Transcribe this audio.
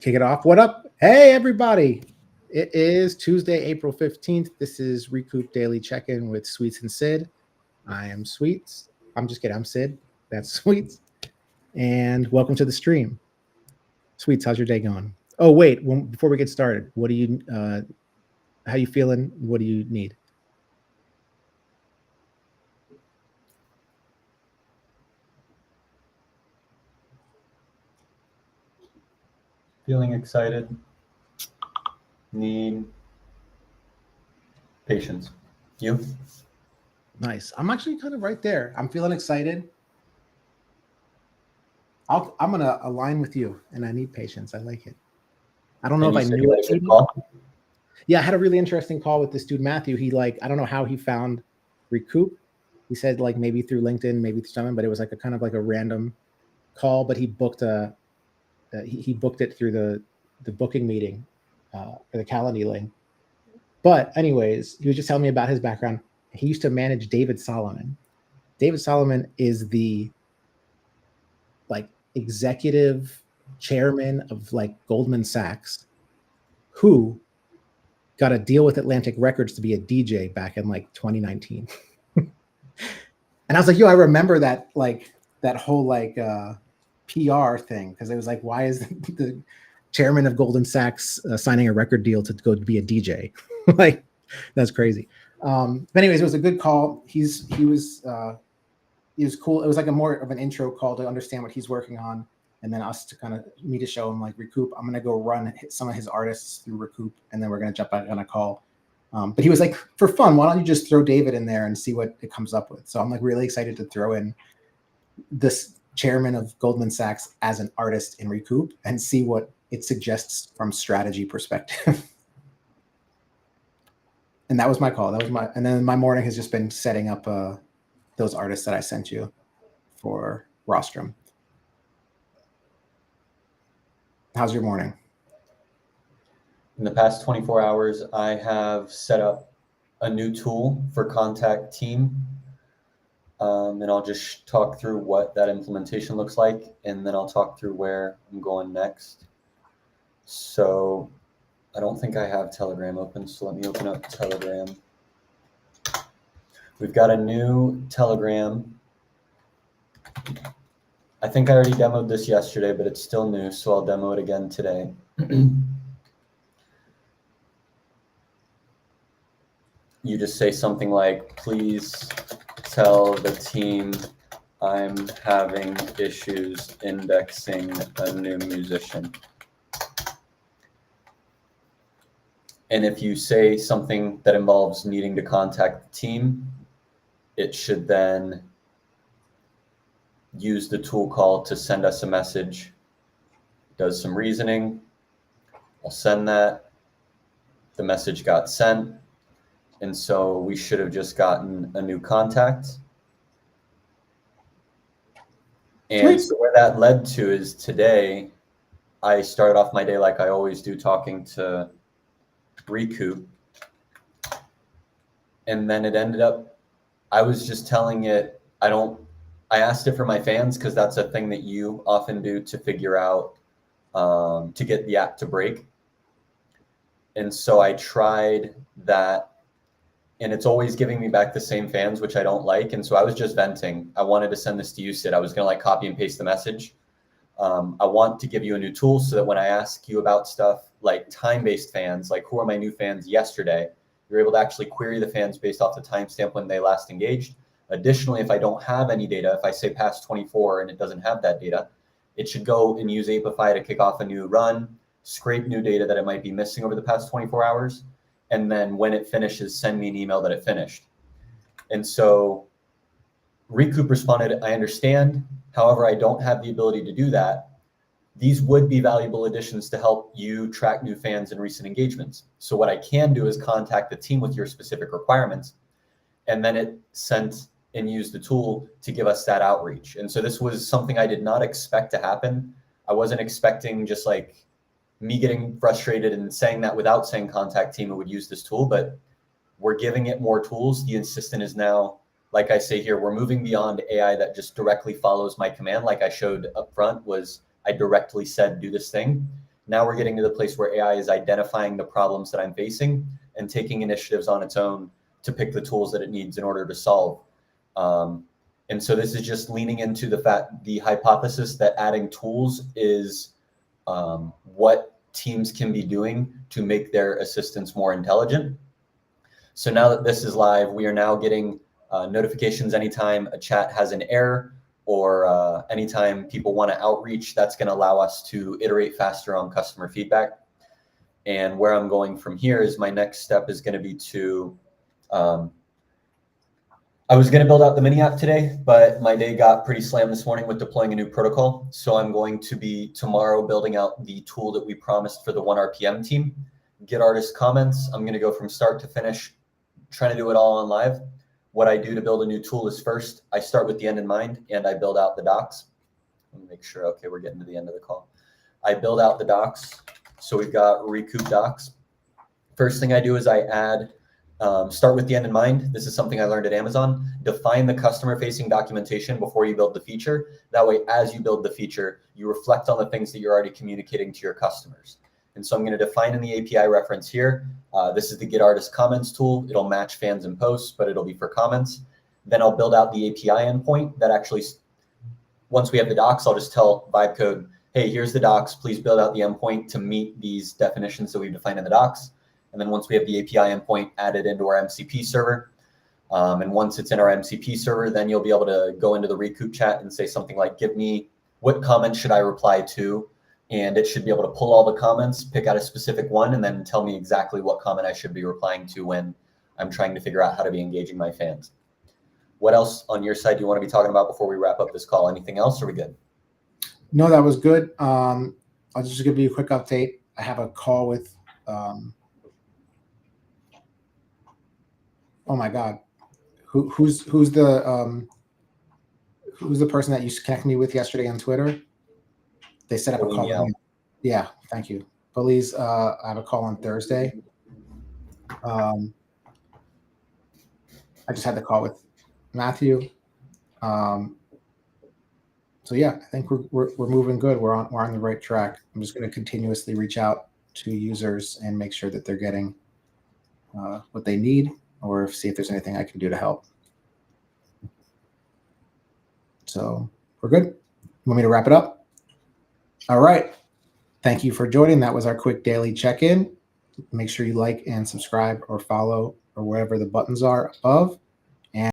Kick it off. What up? Hey, everybody. It is Tuesday, April 15th. This is Recoup Daily Check-In with Sweets and Sid. I am Sweets. I'm just kidding. I'm Sid. That's Sweets. And welcome to the stream. Sweets, how's your day going? Oh, wait. Before we get started, how you feeling? What do you need? Feeling excited. Need patience. You? Nice. I'm actually kind of right there. I'm feeling excited. I'm going to align with you, and I need patience. I like it. I don't know if I knew it. Yeah, I had a really interesting call with this dude, Matthew. I don't know how he found Recoup. He said maybe through LinkedIn, maybe through someone, but it was a kind of a random call, but he booked he booked it through the booking meeting for the Calendly link. But anyways, he was just telling me about his background. He used to manage David Solomon. David Solomon is the executive chairman of Goldman Sachs, who got a deal with Atlantic Records to be a DJ back in 2019. And I was like, yo, I remember that that whole PR thing, because it was why is the chairman of Goldman Sachs signing a record deal to go be a DJ? That's crazy. But anyways, it was a good call. He was cool. It was more of an intro call to understand what he's working on, and then us to me to show him Recoup. I'm gonna go run some of his artists through Recoup, and then we're gonna jump back on a call. But he was for fun, why don't you just throw David in there and see what it comes up with? So I'm really excited to throw in this chairman of Goldman Sachs as an artist in Recoup and see what it suggests from strategy perspective. And that was my call. And then my morning has just been setting up those artists that I sent you for Rostrum. How's your morning? In the past 24 hours, I have set up a new tool for Contact Team. And I'll just talk through what that implementation looks like, and then I'll talk through where I'm going next. So I don't think I have Telegram open, so let me open up Telegram. We've got a new Telegram. I think I already demoed this yesterday, but it's still new, so I'll demo it again today. You just say something like, please tell the team I'm having issues indexing a new musician. And if you say something that involves needing to contact the team, it should then use the tool call to send us a message. It does some reasoning. I'll send that. The message got sent. And so we should have just gotten a new contact. And so where that led to is today, I started off my day like I always do, talking to Recoup. And then it ended up, I was just telling it, I asked it for my fans, because that's a thing that you often do to figure out, to get the app to break. And so I tried that, and it's always giving me back the same fans, which I don't like. And so I was just venting. I wanted to send this to you, Sid. I was going to copy and paste the message. I want to give you a new tool so that when I ask you about stuff like time-based fans, who are my new fans yesterday, you're able to actually query the fans based off the timestamp when they last engaged. Additionally, if I don't have any data, if I say past 24 and it doesn't have that data, it should go and use Apify to kick off a new run, scrape new data that it might be missing over the past 24 hours. And then when it finishes, send me an email that it finished. And so Recoup responded, I understand. However, I don't have the ability to do that. These would be valuable additions to help you track new fans and recent engagements. So what I can do is contact the team with your specific requirements. And then it sent and used the tool to give us that outreach. And so this was something I did not expect to happen. I wasn't expecting just me getting frustrated and saying that without saying contact team, it would use this tool, but we're giving it more tools. The assistant is now, like I say here, we're moving beyond AI that just directly follows my command. Like I showed up front, was I directly said, do this thing. Now we're getting to the place where AI is identifying the problems that I'm facing and taking initiatives on its own to pick the tools that it needs in order to solve. And so this is just leaning into the hypothesis that adding tools is what teams can be doing to make their assistants more intelligent. So now that this is live, we are now getting notifications anytime a chat has an error or anytime people want to outreach. That's going to allow us to iterate faster on customer feedback. And where I'm going from here is my next step is going to be to, I was going to build out the mini app today, but my day got pretty slammed this morning with deploying a new protocol. So I'm going to be tomorrow building out the tool that we promised for the 1RPM team, get artist comments. I'm going to go from start to finish, trying to do it all on live. What I do to build a new tool is first, I start with the end in mind and I build out the docs. Let me make sure, okay, we're getting to the end of the call. I build out the docs. So we've got Recoup docs. First thing I do is I add, start with the end in mind. This is something I learned at Amazon. Define the customer-facing documentation before you build the feature. That way, as you build the feature, you reflect on the things that you're already communicating to your customers. And so I'm going to define in the API reference here. This is the Get Artist Comments tool. It'll match fans and posts, but it'll be for comments. Then I'll build out the API endpoint that actually, once we have the docs, I'll just tell Vibe Code, hey, here's the docs. Please build out the endpoint to meet these definitions that we've defined in the docs. And then once we have the API endpoint added into our MCP server, and once it's in our MCP server, then you'll be able to go into the Recoup chat and say something like, give me what comment should I reply to? And it should be able to pull all the comments, pick out a specific one, and then tell me exactly what comment I should be replying to when I'm trying to figure out how to be engaging my fans. What else on your side do you want to be talking about before we wrap up this call? Anything else, or are we good? No, that was good. I'll just give you a quick update. I have a call with, oh my God, who's the person that you connected me with yesterday on Twitter? They set up a call. Yeah, thank you. Please, I have a call on Thursday. I just had the call with Matthew. So yeah, I think we're moving good. We're on the right track. I'm just going to continuously reach out to users and make sure that they're getting what they need, or see if there's anything I can do to help. So we're good. You want me to wrap it up? All right. Thank you for joining. That was our quick daily check-in. Make sure you like and subscribe or follow or wherever the buttons are above.